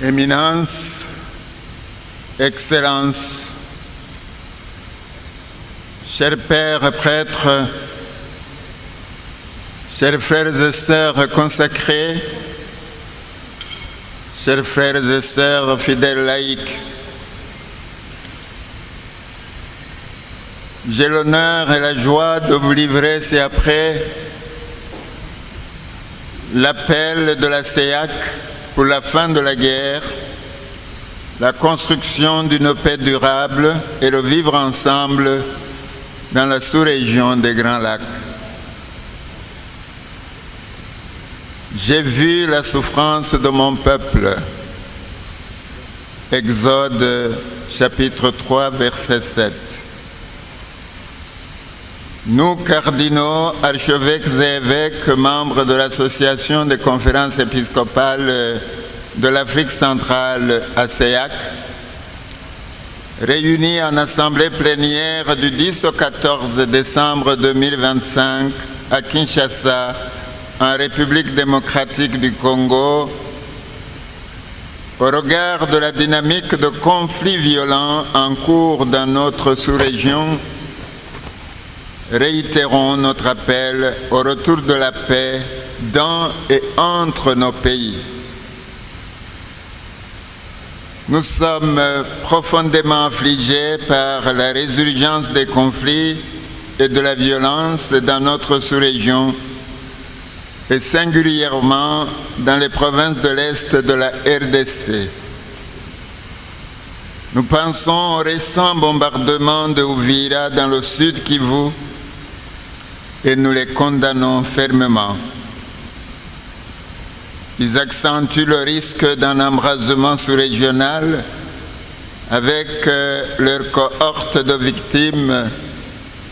Éminence, Excellence, chers pères prêtres, chers frères et sœurs consacrés, chers frères et sœurs fidèles laïcs, j'ai l'honneur et la joie de vous livrer ci-après l'appel de la CEAC pour la fin de la guerre, la construction d'une paix durable et le vivre ensemble dans la sous-région des Grands Lacs. J'ai vu la souffrance de mon peuple. Exode chapitre 3, verset 7. Nous, cardinaux, archevêques et évêques, membres de l'Association des conférences épiscopales de l'Afrique centrale, ACEAC, réunis en assemblée plénière du 10 au 14 décembre 2025 à Kinshasa, en République démocratique du Congo, au regard de la dynamique de conflits violents en cours dans notre sous-région, réitérons notre appel au retour de la paix dans et entre nos pays. Nous sommes profondément affligés par la résurgence des conflits et de la violence dans notre sous-région et singulièrement dans les provinces de l'Est de la RDC. Nous pensons au récent bombardement de Uvira dans le sud Kivu et nous les condamnons fermement. Ils accentuent le risque d'un embrasement sous-régional avec leur cohorte de victimes,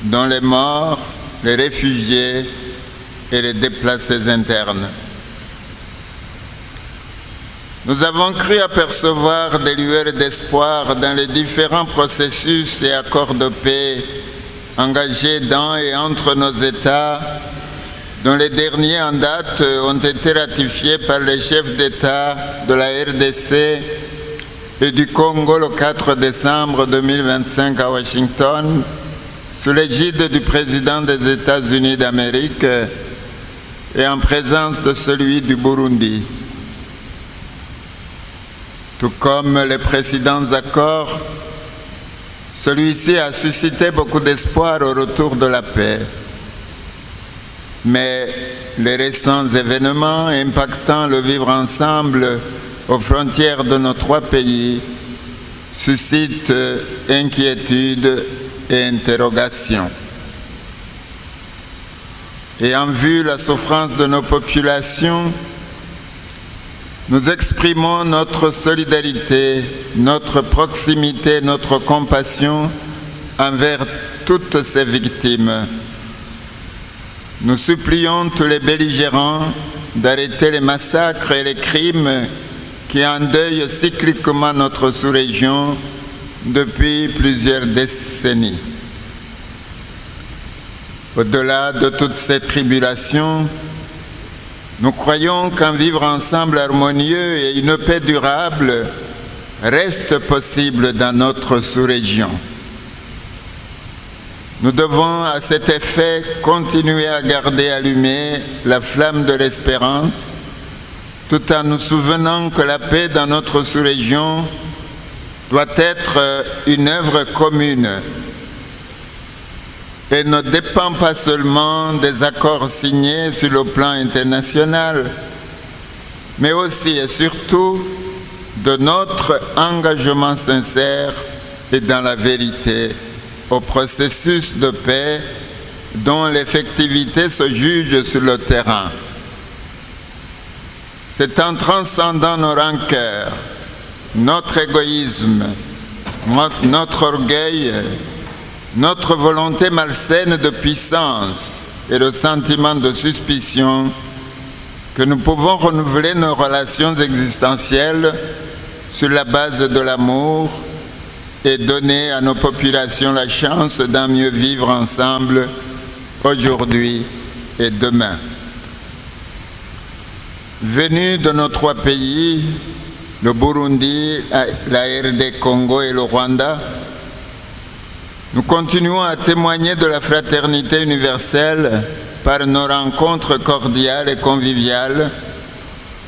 dont les morts, les réfugiés et les déplacés internes. Nous avons cru apercevoir des lueurs d'espoir dans les différents processus et accords de paix engagés dans et entre nos États, dont les derniers en date ont été ratifiés par les chefs d'État de la RDC et du Congo le 4 décembre 2025 à Washington, sous l'égide du président des États-Unis d'Amérique et en présence de celui du Burundi. Tout comme les précédents accords, celui-ci a suscité beaucoup d'espoir au retour de la paix. Mais les récents événements impactant le vivre ensemble aux frontières de nos trois pays suscitent inquiétude et interrogations. Ayant vu la souffrance de nos populations, nous exprimons notre solidarité, notre proximité, notre compassion envers toutes ces victimes. Nous supplions tous les belligérants d'arrêter les massacres et les crimes qui endeuillent cycliquement notre sous-région depuis plusieurs décennies. Au-delà de toutes ces tribulations, nous croyons qu'un vivre ensemble harmonieux et une paix durable reste possible dans notre sous-région. Nous devons à cet effet continuer à garder allumée la flamme de l'espérance, tout en nous souvenant que la paix dans notre sous-région doit être une œuvre commune et ne dépend pas seulement des accords signés sur le plan international, mais aussi et surtout de notre engagement sincère et dans la vérité au processus de paix dont l'effectivité se juge sur le terrain. C'est en transcendant nos rancœurs, notre égoïsme, notre orgueil, notre volonté malsaine de puissance et le sentiment de suspicion que nous pouvons renouveler nos relations existentielles sur la base de l'amour et donner à nos populations la chance d'en mieux vivre ensemble aujourd'hui et demain. Venus de nos trois pays, le Burundi, la RD Congo et le Rwanda, nous continuons à témoigner de la fraternité universelle par nos rencontres cordiales et conviviales,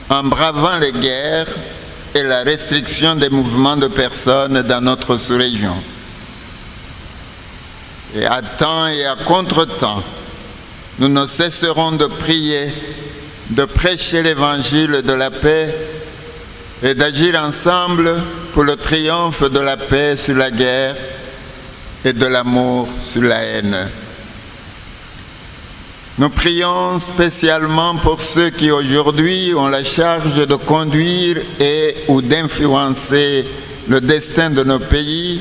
en bravant les guerres et la restriction des mouvements de personnes dans notre sous-région. Et à temps et à contre-temps, nous ne cesserons de prier, de prêcher l'évangile de la paix et d'agir ensemble pour le triomphe de la paix sur la guerre et de l'amour sur la haine. Nous prions spécialement pour ceux qui aujourd'hui ont la charge de conduire et ou d'influencer le destin de nos pays,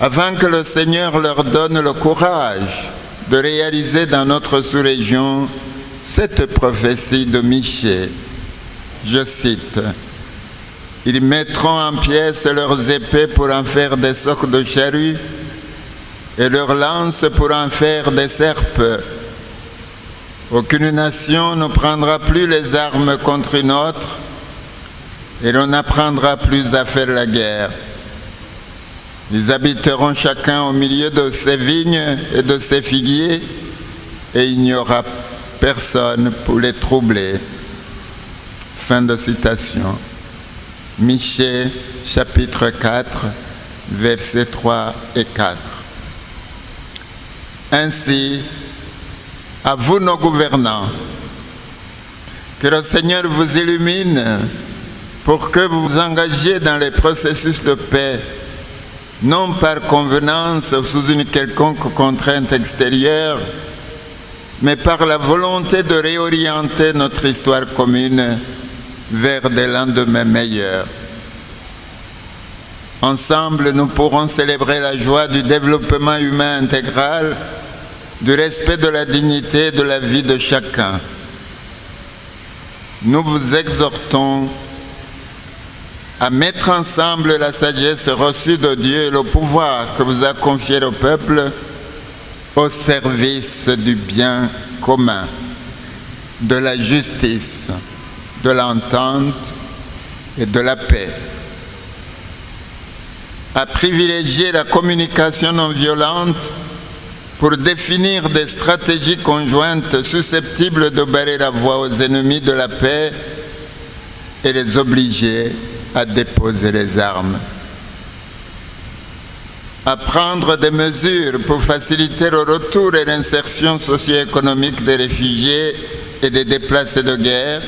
afin que le Seigneur leur donne le courage de réaliser dans notre sous-région cette prophétie de Michée. Je cite: « Ils mettront en pièces leurs épées pour en faire des socs de charrues et leurs lances pour en faire des serpes. Aucune nation ne prendra plus les armes contre une autre et l'on n'apprendra plus à faire la guerre. Ils habiteront chacun au milieu de ses vignes et de ses figuiers et il n'y aura personne pour les troubler. » Fin de citation. Michée, chapitre 4, versets 3 et 4. Ainsi, à vous nos gouvernants, que le Seigneur vous illumine pour que vous vous engagiez dans les processus de paix, non par convenance ou sous une quelconque contrainte extérieure, mais par la volonté de réorienter notre histoire commune vers des lendemains meilleurs. Ensemble, nous pourrons célébrer la joie du développement humain intégral, du respect de la dignité et de la vie de chacun. Nous vous exhortons à mettre ensemble la sagesse reçue de Dieu et le pouvoir que vous a confié au peuple au service du bien commun, de la justice, de l'entente et de la paix. À privilégier la communication non violente pour définir des stratégies conjointes susceptibles de barrer la voie aux ennemis de la paix et les obliger à déposer les armes. À prendre des mesures pour faciliter le retour et l'insertion socio-économique des réfugiés et des déplacés de guerre,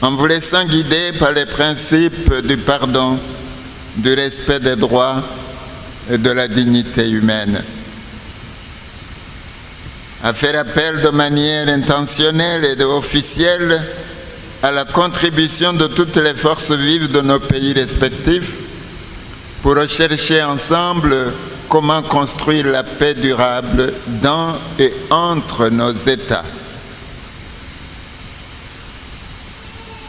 en vous laissant guider par les principes du pardon, du respect des droits et de la dignité humaine. À faire appel de manière intentionnelle et officielle à la contribution de toutes les forces vives de nos pays respectifs pour rechercher ensemble comment construire la paix durable dans et entre nos États.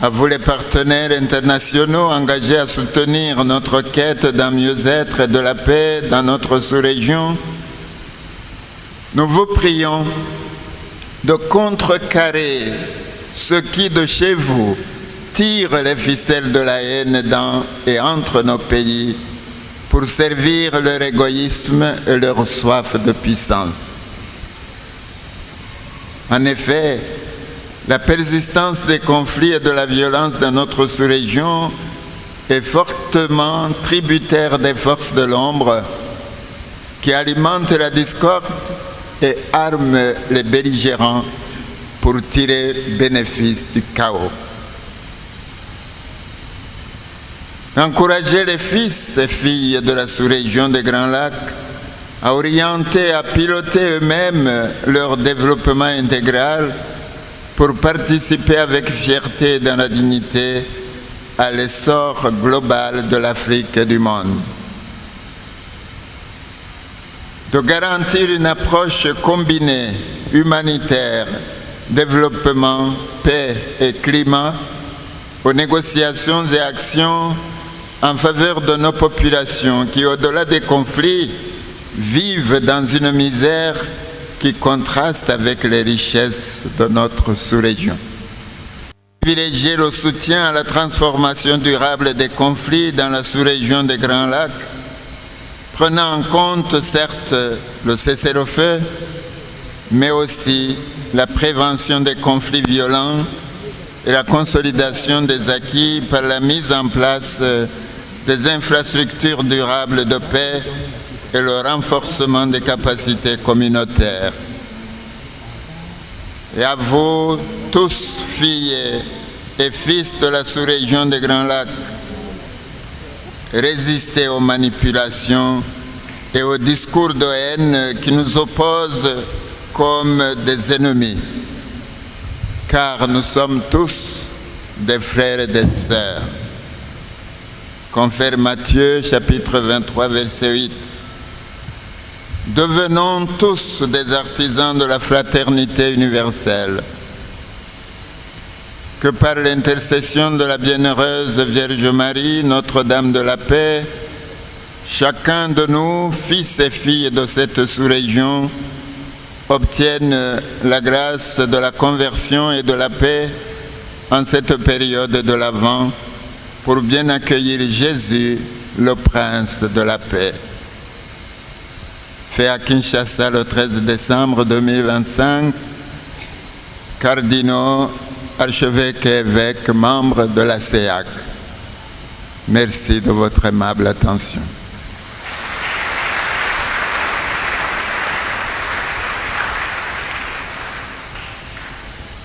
À vous les partenaires internationaux engagés à soutenir notre quête d'un mieux-être et de la paix dans notre sous-région, nous vous prions de contrecarrer ce qui de chez vous tire les ficelles de la haine dans et entre nos pays pour servir leur égoïsme et leur soif de puissance. En effet, la persistance des conflits et de la violence dans notre sous-région est fortement tributaire des forces de l'ombre qui alimentent la discorde et arment les belligérants pour tirer bénéfice du chaos. Encourager les fils et filles de la sous-région des Grands Lacs à orienter et à piloter eux-mêmes leur développement intégral pour participer avec fierté dans la dignité à l'essor global de l'Afrique et du monde. De garantir une approche combinée, humanitaire, développement, paix et climat aux négociations et actions en faveur de nos populations qui, au-delà des conflits, vivent dans une misère qui contraste avec les richesses de notre sous-région. privilégier le soutien à la transformation durable des conflits dans la sous-région des Grands Lacs, prenant en compte certes le cessez-le-feu, mais aussi la prévention des conflits violents et la consolidation des acquis par la mise en place des infrastructures durables de paix et le renforcement des capacités communautaires. Et à vous tous, filles et fils de la sous-région des Grands Lacs, résistez aux manipulations et aux discours de haine qui nous opposent comme des ennemis, car nous sommes tous des frères et des sœurs. Confère Matthieu, chapitre 23, verset 8. Devenons tous des artisans de la fraternité universelle. Que par l'intercession de la bienheureuse Vierge Marie, Notre-Dame de la Paix, chacun de nous, fils et filles de cette sous-région, obtienne la grâce de la conversion et de la paix en cette période de l'Avent pour bien accueillir Jésus, le Prince de la paix. Fait à Kinshasa le 13 décembre 2025, cardinaux, archevêques et évêques, membres de la CEAC. Merci de votre aimable attention.